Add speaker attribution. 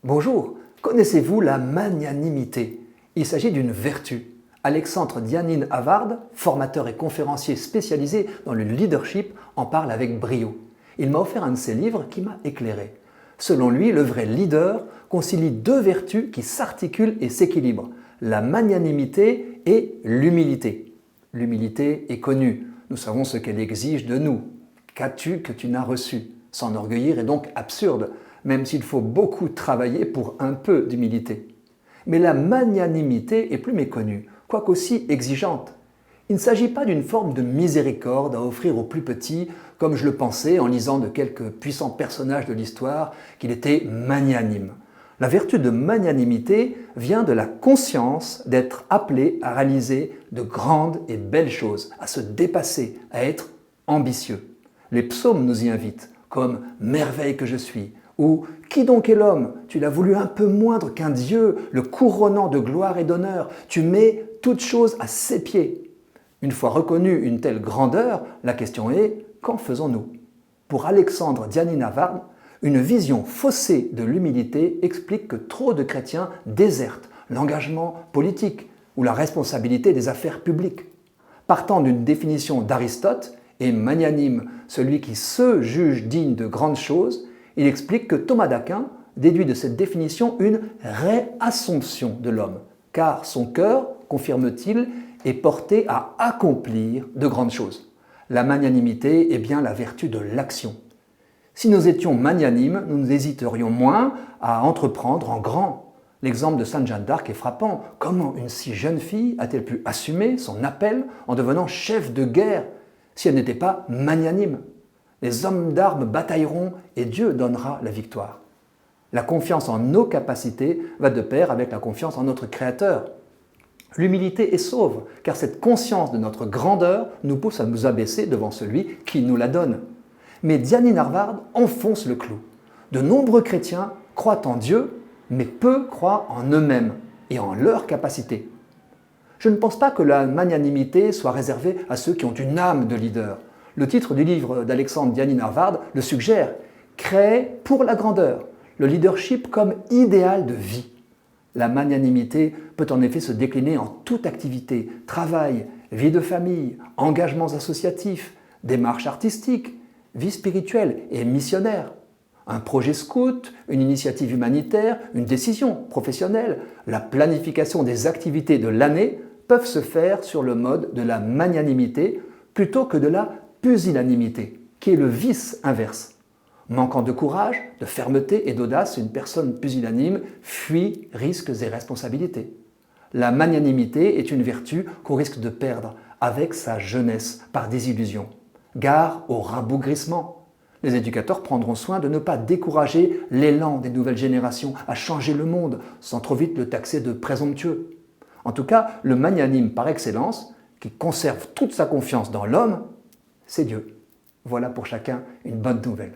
Speaker 1: Bonjour, connaissez-vous la magnanimité? Il s'agit d'une vertu. Alexandre Dianin Havard, formateur et conférencier spécialisé dans le leadership, en parle avec brio. Il m'a offert un de ses livres qui m'a éclairé. Selon lui, le vrai leader concilie deux vertus qui s'articulent et s'équilibrent, la magnanimité et l'humilité. L'humilité est connue, nous savons ce qu'elle exige de nous. Qu'as-tu que tu n'as reçu? S'enorgueillir est donc absurde, même s'il faut beaucoup travailler pour un peu d'humilité. Mais la magnanimité est plus méconnue, quoique aussi exigeante. Il ne s'agit pas d'une forme de miséricorde à offrir aux plus petits, comme je le pensais en lisant de quelques puissants personnages de l'histoire, qu'il était magnanime. La vertu de magnanimité vient de la conscience d'être appelé à réaliser de grandes et belles choses, à se dépasser, à être ambitieux. Les psaumes nous y invitent, comme « Merveille que je suis » ou « Qui donc est l'homme? Tu l'as voulu un peu moindre qu'un Dieu, le couronnant de gloire et d'honneur. Tu mets toutes choses à ses pieds. » Une fois reconnue une telle grandeur, la question est « Qu'en faisons-nous » Pour Alexandre Dianin Havard, une vision faussée de l'humilité explique que trop de chrétiens désertent l'engagement politique ou la responsabilité des affaires publiques. Partant d'une définition d'Aristote, et magnanime, celui qui se juge digne de grandes choses, il explique que Thomas d'Aquin déduit de cette définition une réassomption de l'homme, car son cœur, confirme-t-il, est porté à accomplir de grandes choses. La magnanimité est bien la vertu de l'action. Si nous étions magnanimes, nous hésiterions moins à entreprendre en grand. L'exemple de Sainte Jeanne d'Arc est frappant. Comment une si jeune fille a-t-elle pu assumer son appel en devenant chef de guerre si elle n'était pas magnanime? Les hommes d'armes batailleront et Dieu donnera la victoire. La confiance en nos capacités va de pair avec la confiance en notre Créateur. L'humilité est sauve, car cette conscience de notre grandeur nous pousse à nous abaisser devant celui qui nous la donne. Mais Dianin Havard enfonce le clou. De nombreux chrétiens croient en Dieu, mais peu croient en eux-mêmes et en leurs capacités. Je ne pense pas que la magnanimité soit réservée à ceux qui ont une âme de leader. Le titre du livre d'Alexandre Dianin Havard le suggère « Créer pour la grandeur, le leadership comme idéal de vie ». La magnanimité peut en effet se décliner en toute activité, travail, vie de famille, engagements associatifs, démarches artistiques, vie spirituelle et missionnaire. Un projet scout, une initiative humanitaire, une décision professionnelle, la planification des activités de l'année peuvent se faire sur le mode de la magnanimité plutôt que de la pusillanimité, qui est le vice inverse. Manquant de courage, de fermeté et d'audace, une personne pusillanime fuit risques et responsabilités. La magnanimité est une vertu qu'on risque de perdre avec sa jeunesse par désillusion. Gare au rabougrissement. Les éducateurs prendront soin de ne pas décourager l'élan des nouvelles générations à changer le monde sans trop vite le taxer de présomptueux. En tout cas, le magnanime par excellence, qui conserve toute sa confiance dans l'homme, c'est Dieu. Voilà pour chacun une bonne nouvelle.